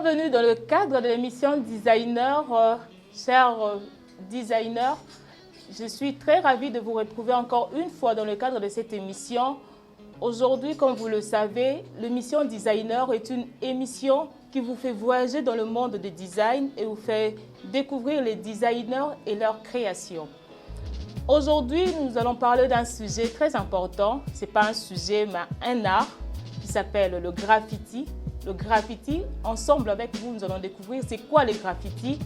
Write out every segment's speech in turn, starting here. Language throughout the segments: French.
Bienvenue dans le cadre de l'émission Designer. Chers designers, je suis très ravie de vous retrouver encore une fois dans le cadre de cette émission. Aujourd'hui, comme vous le savez, l'émission Designer est une émission qui vous fait voyager dans le monde du design et vous fait découvrir les designers et leurs créations. Aujourd'hui, nous allons parler d'un sujet très important. Ce n'est pas un sujet, mais un art qui s'appelle le graffiti. Le graffiti, ensemble avec vous, nous allons découvrir c'est quoi le graffiti,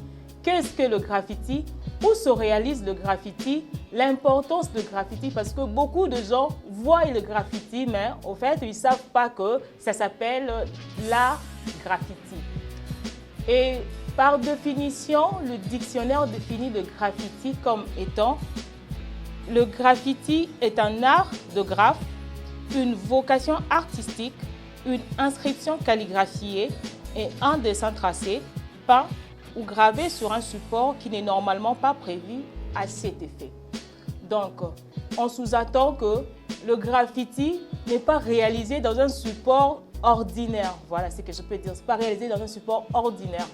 qu'est-ce que le graffiti, où se réalise le graffiti, l'importance du graffiti, parce que beaucoup de gens voient le graffiti, mais au fait, ils ne savent pas que ça s'appelle l'art graffiti. Et par définition, le dictionnaire définit le graffiti comme étant le graffiti est un art de graphe, une vocation artistique, une inscription calligraphiée et un dessin tracé, peint ou gravé sur un support qui n'est normalement pas prévu à cet effet. Donc, on sous-attend que le graffiti n'est pas réalisé dans un support ordinaire. Voilà ce que je peux dire, ce n'est pas réalisé dans un support ordinaire.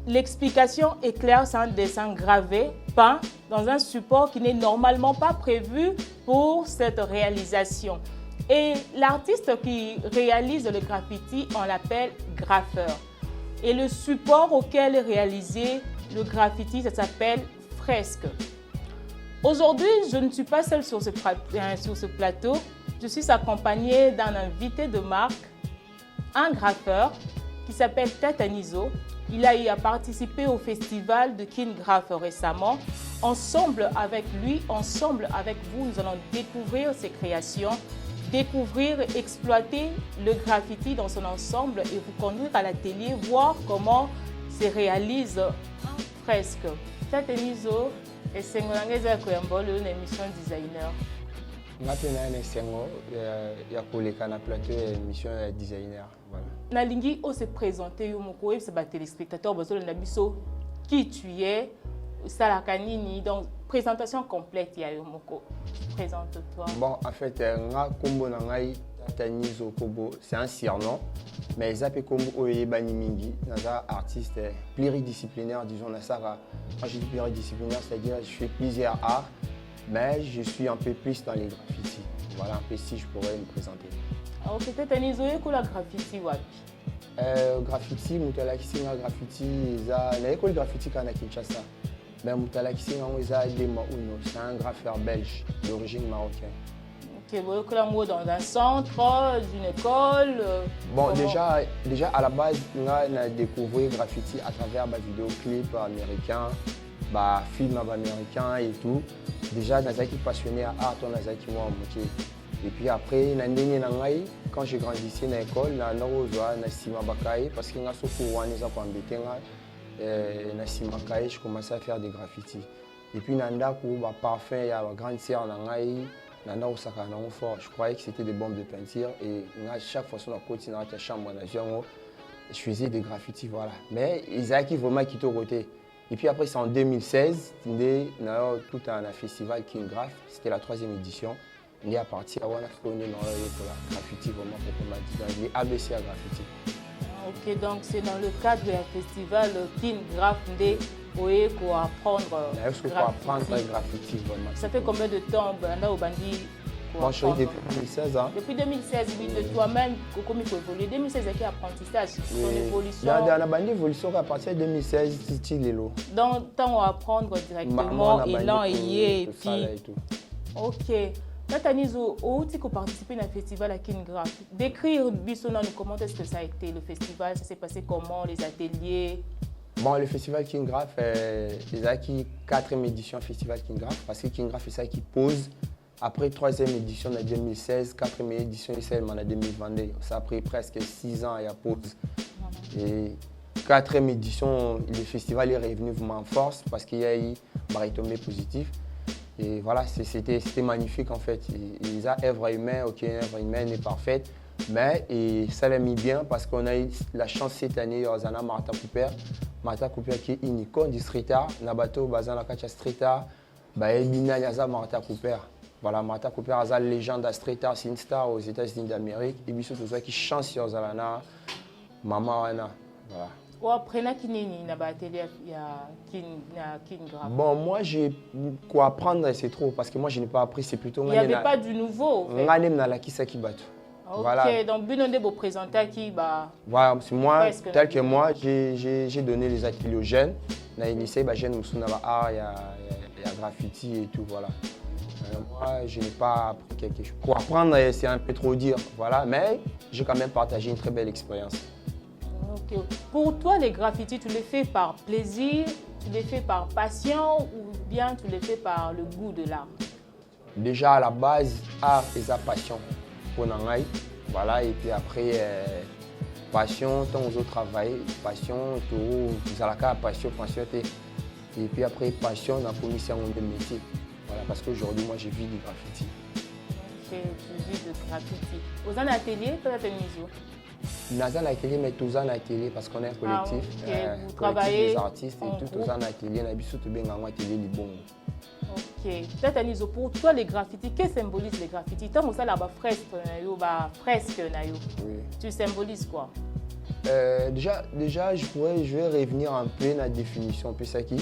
L'explication est claire, c'est un dessin gravé, peint dans un support qui n'est normalement pas prévu pour cette réalisation. Et l'artiste qui réalise le graffiti, on l'appelle graffeur. Et le support auquel est réalisé le graffiti, ça s'appelle fresque. Aujourd'hui, je ne suis pas seule sur ce plateau. Je suis accompagnée d'un invité de marque, un graffeur qui s'appelle Tatanizo. Il a eu à participer au festival de Kingraph récemment. Ensemble avec lui, ensemble avec vous, nous allons découvrir ses créations, découvrir, exploiter le graffiti dans son ensemble et vous conduire à l'atelier, voir comment se réalise un fresque. Tatanizo, et c'est une émission designer. Nalingi o se présenter yo moko et se ba téléspectateurs besoin na biso qui tu es salakanini donc présentation complète ya yo moko. Présente-toi. Bon, en fait, nga kombo na ngai Tatanizo Kobo, c'est un surnom, mais zape kombo oyebani mingi, naza artiste pluridisciplinaire, disons na sara. Quand je dis pluridisciplinaire, c'est-à-dire je fais plusieurs arts, mais je suis un peu plus dans les graffitis. Voilà un peu si je pourrais me présenter. Alors, Tatanizo eko la graffiti wapi? Graffiti, mutala kisinga graffiti, na école graffiti kana Kinshasa. Mais mutala kisinga oza Dema Uno, c'est un graffeur belge d'origine marocaine. Ok, vous êtes dans un centre, une école. Bon, déjà à la base, on a découvert graffiti à travers ma vidéoclip américain, film américain et tout. Déjà, je suis passionné à art, je suis moi. Et puis après, quand j'ai grandi à l'école, parce que je commençais à faire des graffitis. Et puis, parfum, il y a ma grande sœur, je croyais que c'était des bombes de peinture. Et chaque fois que je continuais à la chambre, je faisais des graffitis. Voilà. Mais ils ont vraiment quitté au côté. Et puis après, c'est en 2016, tout un festival Kingraph, c'était la 3e édition. On est à partir de la graffiti, vraiment, pour les ABC à graffiti. Ok, donc c'est dans le cadre du festival Kingraph pour apprendre le graffiti. Vraiment. Ça fait combien de temps au Bandi? Moi, je suis depuis 2016. Hein. Depuis 2016, oui, de toi-même, comment il faut évoluer? 2016, c'est apprentissage, son évolution. Il y a une évolution à partir de 2016, c'est l'élo. Donc, tant on apprendre directement, élan et puis. Ok. Tatanizo, où tu as participé à un festival à Kingraph? Décrire Bissonano, comment est-ce que ça a été le festival? Ça s'est passé comment? Les ateliers? Bon, le festival Kingraph, il y a 4e édition festival Kingraph, parce que Kingraph c'est ça qui pose. Après 3e édition en 2016, 4e édition en 2022. Ça a pris presque 6 ans à la pause. Et 4e édition, le festival est revenu vraiment en force parce qu'il y a eu une retombée positive. Et voilà, c'était magnifique en fait. Les œuvres humaines, ok, l'œuvre humaine est parfaite, mais ça l'a mis bien parce qu'on a eu la chance cette année d'Ozana Martha Cooper. Martha Cooper qui est une icône du street art. Nabato, Bazana Kacha street art, Martha Cooper. Voilà, Martha Cooper est une légende de street art, c'est une star aux États-Unis d'Amérique. Et puis surtout qui chante sur Zalana, Maman Wana. Voilà. Ou après, Bon, moi, j'ai quoi apprendre, c'est trop, parce que moi, je n'ai pas appris, c'est plutôt... Il n'y avait pas du nouveau, en fait. Ok, voilà. Donc, Binonde vous présenter qui voilà, moi, tel que moi, j'ai donné les ateliers aux jeunes. On a initié les jeunes, il y a graffiti et tout, voilà. Moi, je n'ai pas appris quelque chose. Quoi apprendre, c'est un peu trop dire, voilà, mais j'ai quand même partagé une très belle expérience. Okay. Pour toi, les graffitis, tu les fais par plaisir, tu les fais par passion ou bien tu les fais par le goût de l'art? Déjà, à la base, art et sa passion pour Nangaï. Voilà, et puis après, passion, tant aux autres travail, passion, tout, à passion, et puis après, passion dans la commission de métier. Voilà, parce qu'aujourd'hui, moi, je vis du graffiti. Ok, tu vis de graffiti. Aux ateliers, tu as tes mises? Dans l'atelier, mais tous en atelier parce qu'on est un collectif. Vous travaillez des artistes et tout, tous en atelier. On a surtout bien un atelier du bon. Ok. Tata pour toi, les graffitis, qu'est-ce que symbolise les graffitis? Tant que ça, là, fresque, oui. Tu symbolises quoi? Déjà, je vais revenir un peu dans la définition. Puis ça qui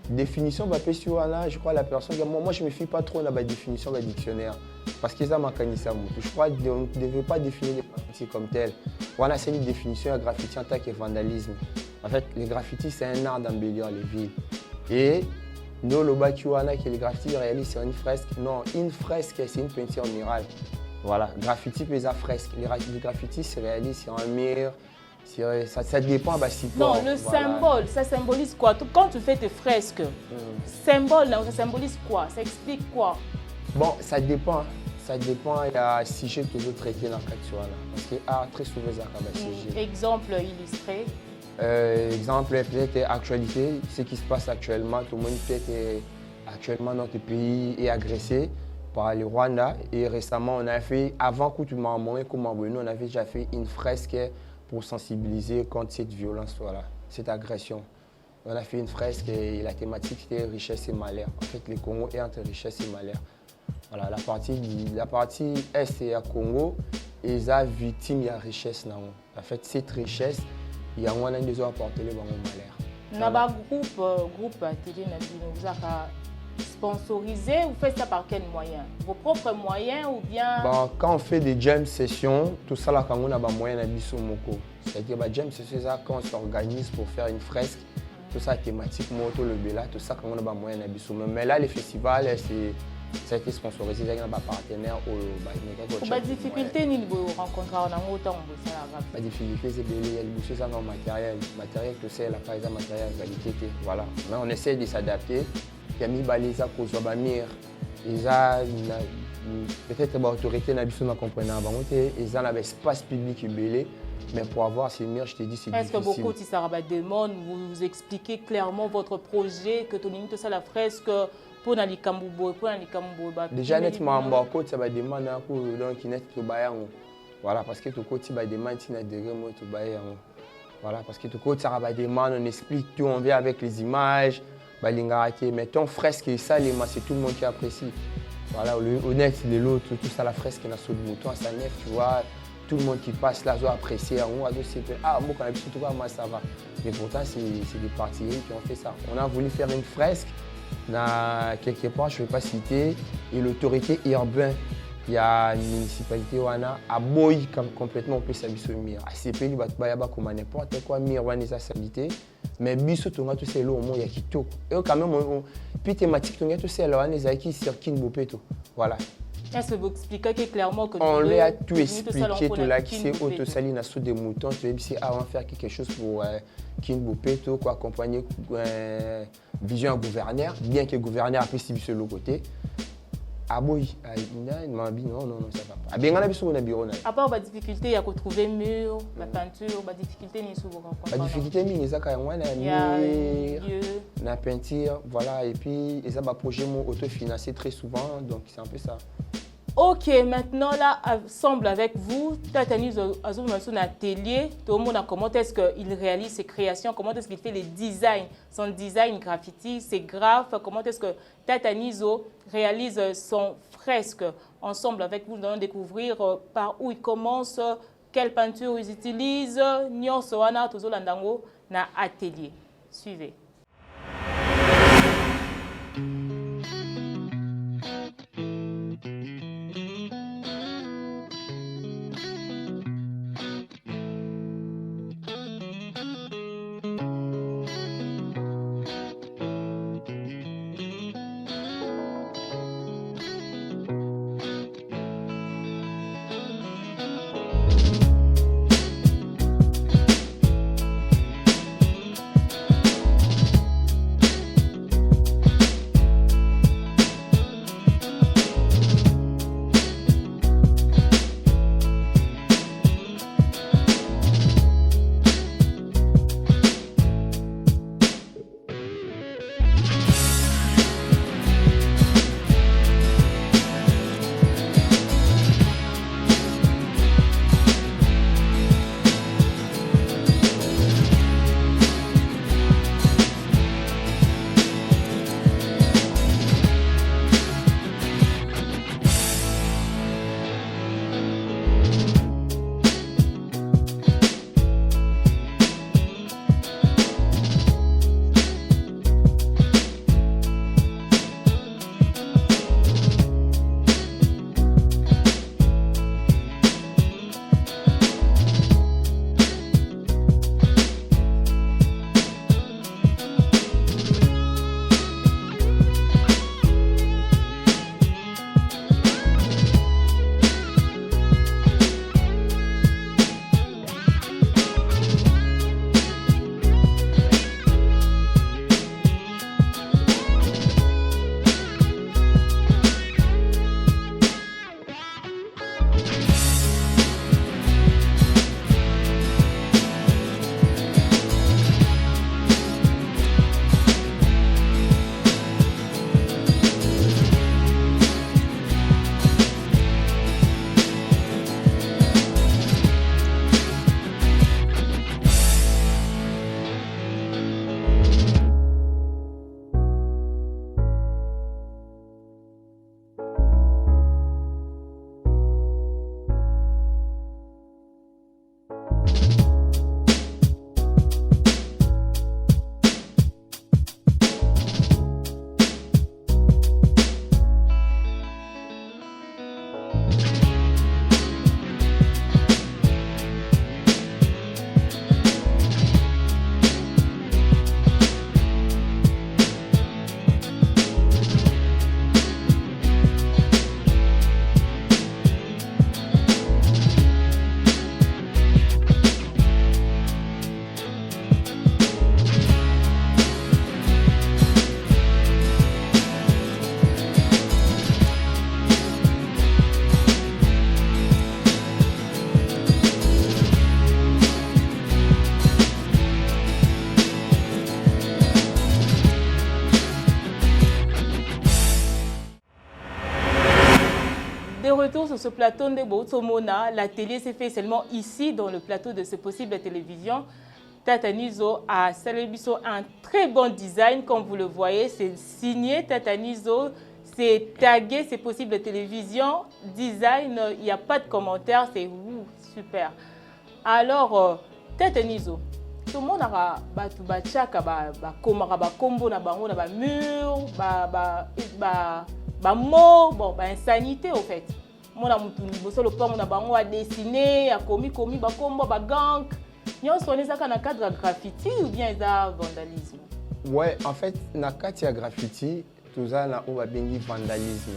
définition, je crois la personne. Moi, je ne me fie pas trop dans la définition du dictionnaire. Parce que ça m'a canissé à moi. Je crois qu'on ne devait pas définir les graffitis comme tel. Voilà, c'est une définition de graffiti en tant que vandalisme. En fait, les graffitis, c'est un art d'embellir les villes. Et nous, le Bakiwana, que les graffitis réalisent sur une fresque. Non, une fresque, c'est une peinture murale. Voilà, graffiti, c'est une fresque. Les graffitis se réalisent sur un mur. Ça dépend de Non, le symbole, ça symbolise quoi? Quand tu fais tes fresques, symbole, ça symbolise quoi? Ça explique quoi? Bon, ça dépend. Ça dépend, il y a un sujet toujours traité dans le cas. Parce que très souvent, ça a un sujet. Exemple illustré. Exemple, peut-être actualité, ce qui se passe actuellement. Tout le monde peut-être actuellement notre pays est agressé par le Rwanda. Et récemment, on a fait, avant que tu m'as envoyé, on avait déjà fait une fresque pour sensibiliser contre cette violence, voilà, cette agression. On a fait une fresque et la thématique c'était richesse et malheur. En fait, le Congo est entre richesse et malheur. Voilà, la partie est c'est le Congo et ça victime de la richesse. En fait, cette richesse, il y a un des autres apporté le malheur. Dans le groupe télé, vous avez sponsorisé, vous faites ça par quels moyens? Vos propres moyens ou bien? Bon, quand on fait des jam sessions, tout ça là, quand on a des moyens à Bissomoko. C'est-à-dire que jam sessions, quand on s'organise pour faire une fresque, tout ça thématique, moto, le béla, tout ça quand on a des moyens à Bissomoko. Mais là, les festivals, ça a été sponsorisé avec un partenaire au la difficulté ni vous rencontrez en autant la difficulté c'est de ça dans matériel que c'est la paille matériel qualité voilà mais on essaie de s'adapter il y a mis balisa pour Zobamir ils a peut-être l'autorité n'a pas compris avant ils ont un espace public belé mais pour avoir ces murs, je te dis, c'est difficile. Est-ce que beaucoup de Saraba demande, vous expliquez clairement votre projet, que tu limite ça la fresque pour les Kambubo, pour les Kambubo. Déjà, nettement, ça va demander pour donc qui n'est pas voilà, parce que tout côté va demander si des remous tout voilà, parce que tout côté ça va demander, on explique tout, on vient avec les images, mais ton fresque et ça, c'est tout le monde qui apprécie. Voilà, honnête, l'autre, tout ça, la fresque, on a sur le mouton, ça neuf, tu vois. Tout le monde qui passe là, doit apprécier. Ah, bon, quand on a surtout pas, moi, ça va. Mais pourtant, c'est des particuliers qui ont fait ça. On a voulu faire une fresque, quelque part, je ne vais pas citer, et l'autorité urbaine. Il y a une municipalité à Boy, complètement, on peut s'habiller sur le mur. À CP, il y a comme n'importe quoi, mur, on a des stabilités. Mais biso, tout c'est là, il y a qui tout. Et quand même, puis thématique, tout c'est là, on a qui circulent beaucoup. Voilà. Est-ce que vous expliquez clairement que on lui a tout expliqué, tout là, qui c'est autosaline sous des moutons, tu sais, si avant faire quelque chose pour Kinbopeto, quoi, accompagner vision à gouverneur, bien que le gouverneur a pris ce l'autre côté. Ah oui, non, ça va pas. Bien, on a besoin d'un bureau. À part la difficulté, il y a trouver mur, la peinture, la difficulté n'est souvent rencontrée. La difficulté, c'est qu'il y a mur, la peinture, voilà, et puis ça va projet autofinancé très souvent, donc c'est un peu ça. Ok, maintenant là, ensemble avec vous, Tatani Azou un atelier, tout le monde a comment est-ce qu'il réalise ses créations, comment est-ce qu'il fait les designs, son design graffiti, ses graphes, comment est-ce que Tatanizo réalise son fresque. Ensemble avec vous, nous allons découvrir par où il commence, quelle peinture ils utilisent, nyonso wana tozolandango na atelier. Suivez. De retour sur ce plateau de Botsomona, l'atelier s'est fait seulement ici, dans le plateau de ce possible télévision. Tatanizo a Salebiso un très bon design, comme vous le voyez, c'est signé Tatanizo, c'est tagué, c'est possible télévision, design, il n'y a pas de commentaires, c'est super. Alors, Tatanizo, tout le monde a combo na bango na ba mur, ba mots, bon, ba insanité au fait. Mon a mutu le plan na bango a dessiné, a commis ba combo ba gang. Nous sommes dans le cadre de graffiti ou bien de vandalisme? Ouais, en fait, dans le cadre de graffiti, tout ça, on a bien dit vandalisme.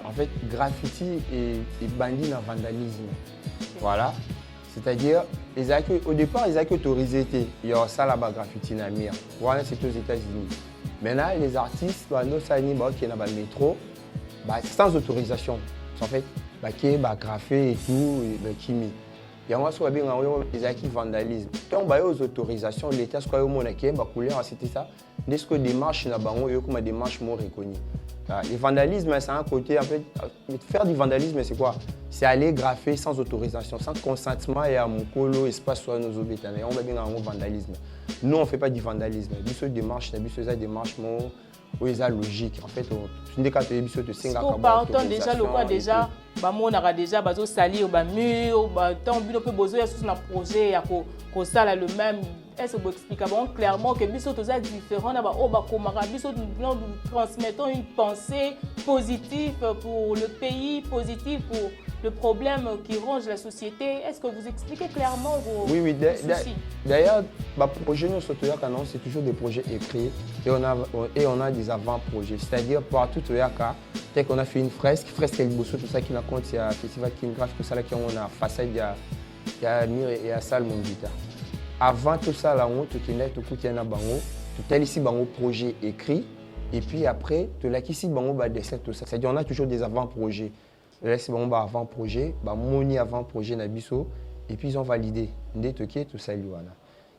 En fait, graffiti est bandit dans le vandalisme. Voilà. C'est-à-dire, au départ, ils ont autorisé, il y a ça là-bas, graffiti dans le mur. Voilà, c'est aux États-Unis. Maintenant, les artistes, qui sont dans le métro, sans autorisation. En fait, qui graffé et tout, qui mis. Il y a un vandalisme. Quand on a aux autorisations, l'État a c'était ça. Dès que démarche, il y a une démarche reconnue. Le vandalisme, c'est un côté, en fait, faire du vandalisme, c'est quoi? C'est aller graffer sans autorisation, sans consentement et à mon colo, espace soit nos objets. On va bien un vandalisme. Nous, on ne fait pas du vandalisme. Nous, démarche, Oui, c'est logique. En fait, on dit que biso te singa comme partant déjà le quoi déjà ba monaka déjà bazo salir ba mur ba tant bino pe besoin sur un projet ya ko sala le même. Est-ce que vous expliquez clairement que biso to za différent na ba o ba komaka biso nous transmettons une pensée positive pour le pays, positive pour le problème qui ronge la société. Est-ce que vous expliquez clairement vos oui, soucis? D'ailleurs, le projet nous c'est toujours des projets écrits et on a des avant-projets. C'est-à-dire, partout au Yaka, dès qu'on a fait une fresque avec Bosso, tout ça qui n'a compte, il y a un festival qui graphe, tout ça là, qui on a façade, il y a mur et il y a salle Mondita. Avant tout ça, là, on a un bango, tout ici, bango projet écrit, et puis après, tout là, ici, bango, dessin, tout ça. C'est-à-dire, on a toujours des avant-projets. Là, c'est bon, avant-projet, moni avant-projet Nabiso, et puis ils ont validé. Tout ça,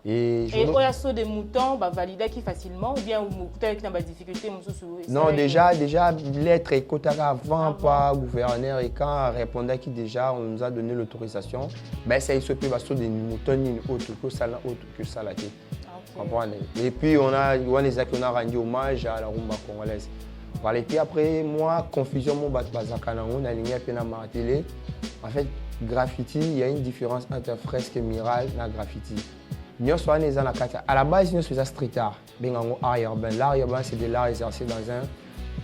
et il y a des moutons validés qui facilement, ou bien avec des difficultés? Non, déjà, l'être écouté avant par gouverneur, et quand répondait qui déjà, on nous a donné l'autorisation, ça il se peut des moutons ni autre que ça là. Et puis on a rendu hommage à la rumba congolaise. Voilà, et puis après, moi, confusion, mon on a aligné à télé. En fait, graffiti, il y a une différence entre fresque et mural et graffiti. À la base, nous faisons street art, art urbain. L'art urbain, c'est de l'art exercé dans un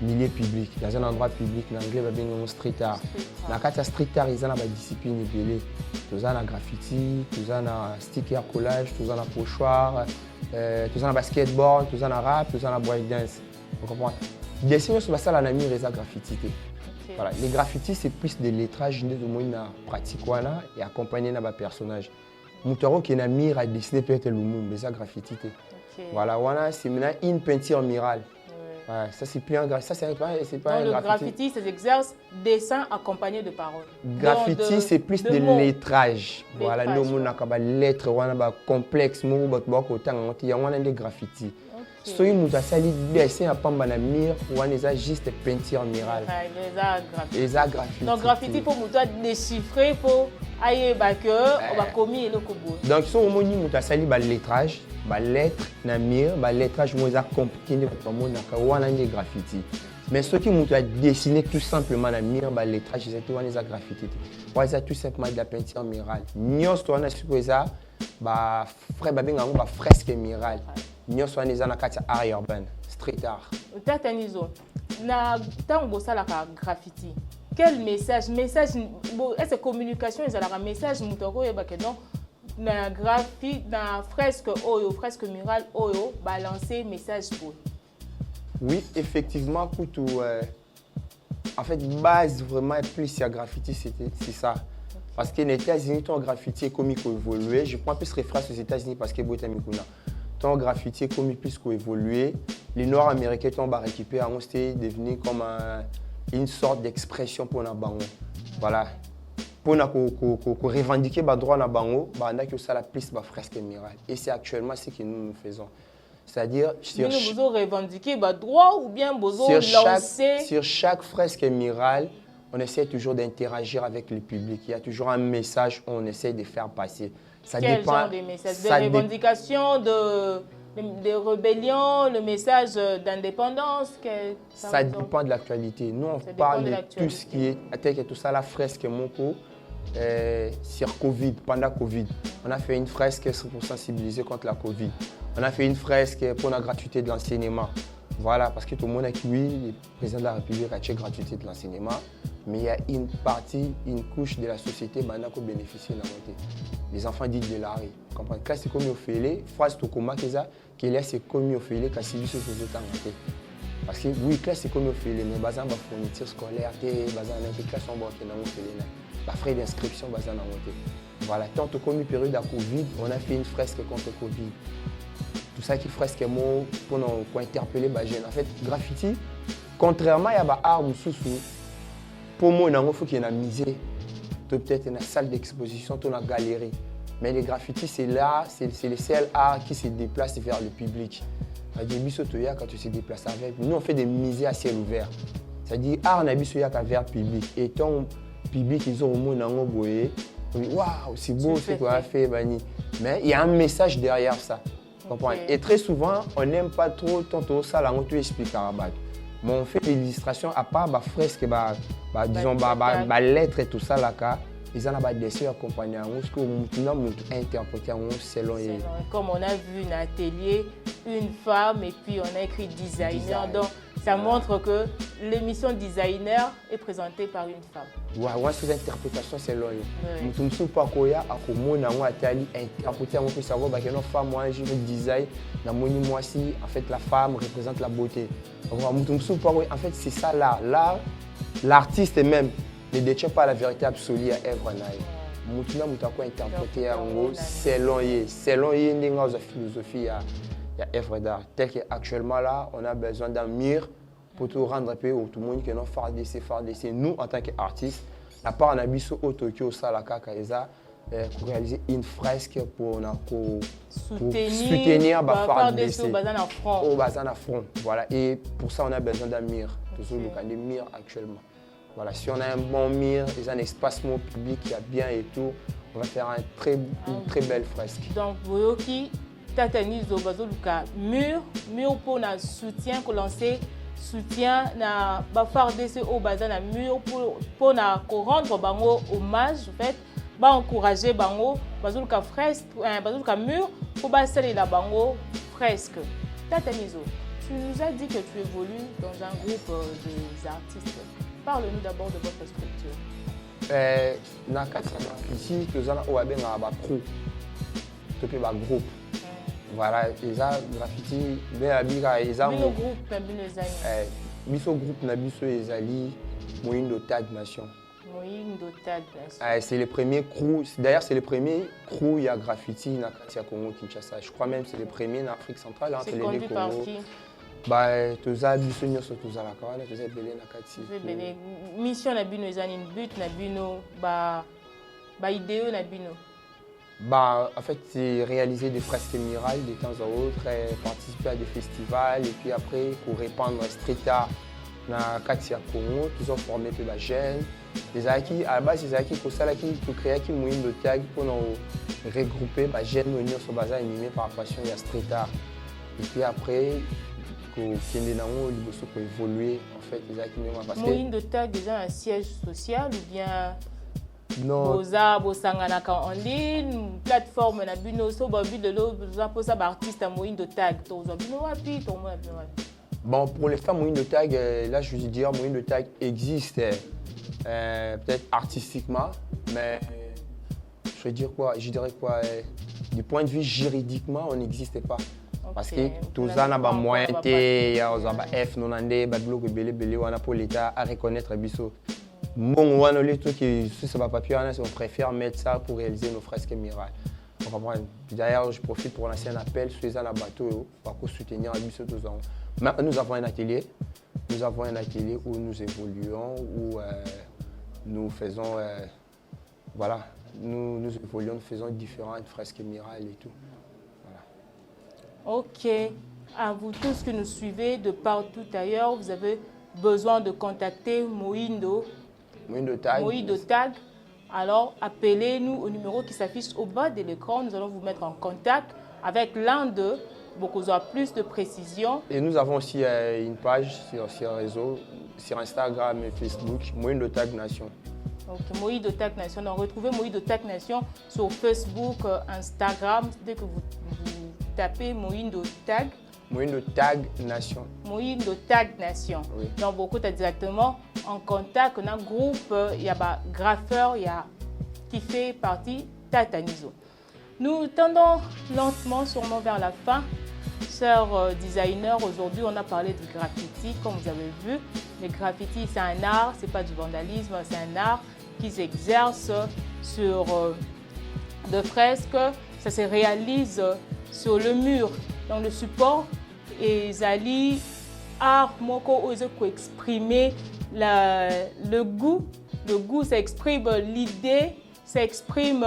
milieu public, dans un endroit public. En anglais, c'est street art. Dans le street art, il y a des disciplines épelées. Tout ça, graffiti, tout ça, sticker collage, tout ça, pochoir, tout ça, basketball, tout ça, rap, tout ça, breakdance. Vous comprenez? Dessiner sur la salle à les graffiti. Voilà. Les graffitis, c'est plus de lettrage, de pratique et accompagner les personnages. Moutaro qui est un mire à dessiner peut-être le monde, mais ça graffiti. Voilà, c'est maintenant une peinture murale. Ouais, ça c'est plus un graffiti. Ça c'est pas donc, un le graffiti, c'est exerce dessin accompagné de paroles. Graffiti, c'est plus de lettrage. Voilà, le monde a des lettres, complexe, il y a des graffitis. Si vous avez des dessins à Pambana mire, ou juste peinture murale. Donc, graffiti pour vous déchiffrer, pour aller on va commis le kobo. Donc, si vous avez des lettrages, des lettres, des mire, des lettrages, vous avez compliqué des graffitis. Mais ceux qui ont dessiné tout simplement la mire, les lettrages, c'est tout des graffitis. Vous avez tout simplement de la peinture murale. Nous avons supposé fresque murale. Nous sommes dans art urbain, street art. Graffiti. Quel message? Est-ce que communication est un message? Na graffiti, na fresque murale, balancer message pour. Oui, effectivement, en fait, base vraiment plus à graffiti, c'est ça. Parce que les États-Unis, ton graffiti est comme il faut évoluer. Je prends plus référence aux États-Unis parce que ton graffiti est comme il peut évoluer. Les Noirs américains ont récupéré, c'est devenu comme une sorte d'expression pour nos bango. Voilà. Pour revendiquer les droits de bango, on a que ça la plus fresque murale. Et c'est actuellement ce que nous faisons. C'est-à-dire vous revendiquer les droits ou bien vous lancer sur chaque fresque murale. On essaie toujours d'interagir avec le public. Il y a toujours un message qu'on essaie de faire passer. Quel genre de message? De revendication, de rébellion, le message d'indépendance? Ça dépend de l'actualité. Nous, on parle de tout ce qui est tout ça, la fresque Moko sur Covid, pendant Covid. On a fait une fresque pour sensibiliser contre la Covid. On a fait une fresque pour la gratuité de l'enseignement. Voilà, parce que tout le monde a dit oui, le président de la République a la gratuité de l'enseignement, mais il y a une partie, une couche de la société qui bénéficie de la montée. Les enfants disent de l'arrêt. Comprendre? Quand c'est comme au fait, phrase tout comme ça, que là c'est comme au fait, quand c'est juste aux autres en parce que oui, classe c'est comme au fait, mais basant la fourniture scolaire, basant la classe en bas qui est dans le fait, frais d'inscription basant dans montée. Voilà, tant que comme période de Covid, on a fait une fresque contre Covid. Tout ça qui fresque pour interpeller les jeunes. En fait, graffiti, contrairement à l'art pour moi, il faut qu'il y ait une musée, peut-être une salle d'exposition, une galerie. Mais les graffitis, c'est là, c'est le seul art qui se déplace vers le public. Quand tu se déplaces avec, nous on fait des musées à ciel ouvert. C'est-à-dire, art n'a pas vers public. Et ton public, ils ont au moins un boé. Waouh, c'est beau ce qu'on a fait, Bani. Mais il y a un message derrière ça. Okay. Et très souvent, on n'aime pas trop tantôt ça, là, on te explique à rabat. Mais on fait l'illustration à part bah, fresque, disons, lettres et tout ça, là, ils ont des dessins accompagnés, parce que nous avons interprété selon. Comme on a vu un atelier, une femme, et puis on a écrit designer. Donc, ça montre que l'émission designer est présentée par une femme. Oui, c'est l'interprétation selon. Nous ne sommes pas koya à comment on a interprété, on peut savoir que nos femmes, moi, je design, dans mon mois-ci, en fait, la femme représente la beauté. Nous ne sommes pas, en fait, c'est ça là. Là, l'artiste même ne détient pas la vérité absolue à œuvre. Nous avons interprété selon la philosophie à œuvre d'art. Tel qu'actuellement là, on a besoin d'un mur pour tout rendre un peu où tout le monde qui est faire d'essai. Nous, en tant qu'artistes, à part en Abisso au Tokyo, Salaka, Kaeza, pour réaliser une fresque pour soutenir faire d'essai au bazar à front. Voilà. Et pour ça, on a besoin d'un mur. Toujours des murs actuellement. Voilà. Si on a un bon mur, un espacement public qui a bien et tout, on va faire une très belle fresque. Donc, Boyoki, Tatanizo, Bazoluka, mur pour le soutien que l'on sait. Soutien na faire d'essai au bazar na mur pour rendre bango hommage en fait ba encourager bango bazuluka fresque bazuluka mur pour ba sceller la bango fresque. Tatanizo, tu nous as dit que tu évolues dans un groupe des artistes. Parle-nous d'abord de votre structure. Na kati ici tous ana o abenga ba crew to pe ba groupe. Voilà, ils ont graffiti, ils ont le groupe Biso groupe na biso ezali Moyindo Tag Nation. Moyindo Tag Nation. C'est le premier crew, d'ailleurs c'est le premier crew ya graffiti na kati ya Congo Kinshasa. Je crois même c'est le premier en Afrique centrale entre les deux Congo. Bah toza biso nyonso toza la kawana toza belé na kati. Belé mission na bino ezani but na bino ba idéo na bino. Bah, en fait, c'est réaliser des fresques murales de temps à autre, participer à des festivals et puis après, pour répandre street art dans Katia Congo, qui sont formés par les jeunes. Les acquis, à la base, les acquis pour ça, pour créer un moyen de tag pour nous regrouper les jeunes venir sur base animés par la passion de street art. Et puis après, pour évoluer, en fait, les acquis. Moyen de tag, déjà un siège social ou bien? Non. Bosanganaka en ligne, plateforme na bino so ba but de l'eau, posa ba artiste à moyen de tag, tozo bino wapi, to mo bino wapi. Bon, pour les femmes moyen de tag, là je veux dire moyen de tag existe peut-être artistiquement, mais je veux dire quoi, du point de vue juridiquement, on n'existe pas. Okay. Parce que tout ça n'a pas moyen de F nonandé, ba bloc belé wana pour l'état à reconnaître biso. Bon, on préfère mettre ça pour réaliser nos fresques murales. D'ailleurs, je profite pour lancer un appel sur les bateaux pour soutenir la mission. Nous avons un atelier. Où nous évoluons, où nous faisons, nous évoluons, nous faisons différentes fresques murales et tout. Voilà. Ok. À vous tous qui nous suivez de partout ailleurs, vous avez besoin de contacter Moyindo Tag. Alors, appelez-nous au numéro qui s'affiche au bas de l'écran. Nous allons vous mettre en contact avec l'un d'eux pour que vous ayez plus de précision. Et nous avons aussi une page sur réseau, sur Instagram et Facebook, Moyindo Tag Nation. Ok, Moyindo Tag Nation. Donc, retrouvez Moyindo Tag Nation sur Facebook, Instagram. Dès que vous tapez Moyindo Tag. Moyindo Tag Nation. Moyindo Tag Nation. Oui. Donc, beaucoup est directement en contact. On a un groupe, il y a un graffeur qui fait partie Tatanizo. Nous tendons lentement, sûrement vers la fin. Chers designers, aujourd'hui, on a parlé du graffiti, comme vous avez vu. Le graffiti, c'est un art, ce n'est pas du vandalisme, c'est un art qui s'exerce sur de fresques. Ça se réalise sur le mur. Dans le support, et Zali, art, moko, pour exprimer le goût. Le goût, ça exprime l'idée, ça exprime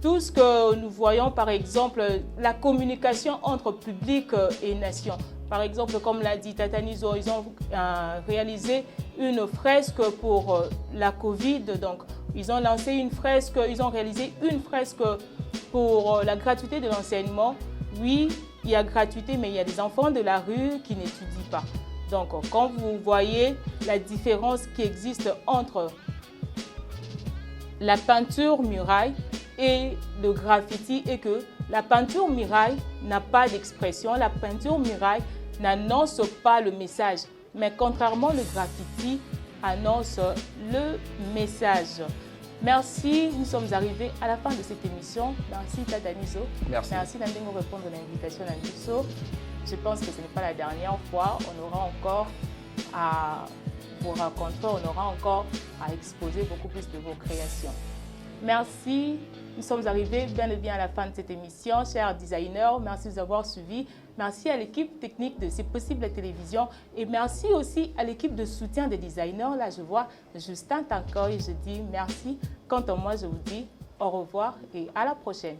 tout ce que nous voyons, par exemple, la communication entre public et nation. Par exemple, comme l'a dit Tatanizo, ils ont réalisé une fresque pour la Covid. Donc, ils ont lancé une fresque, ils ont réalisé une fresque pour la gratuité de l'enseignement. Oui, il y a gratuité, mais il y a des enfants de la rue qui n'étudient pas. Donc, quand vous voyez la différence qui existe entre la peinture muraille et le graffiti, et que la peinture muraille n'a pas d'expression, la peinture muraille n'annonce pas le message, mais contrairement le graffiti annonce le message. Merci, nous sommes arrivés à la fin de cette émission. Merci Tata Nizo. Merci d'Andengo répondre à l'invitation d'Andiso. Je pense que ce n'est pas la dernière fois. On aura encore à vous raconter, on aura encore à exposer beaucoup plus de vos créations. Merci. Nous sommes arrivés bien et bien à la fin de cette émission, chers designers. Merci de nous avoir suivis. Merci à l'équipe technique de C'est Possible la télévision et merci aussi à l'équipe de soutien des designers. Là, je vois Justin Tankoy. Je dis merci. Quant à moi, je vous dis au revoir et à la prochaine.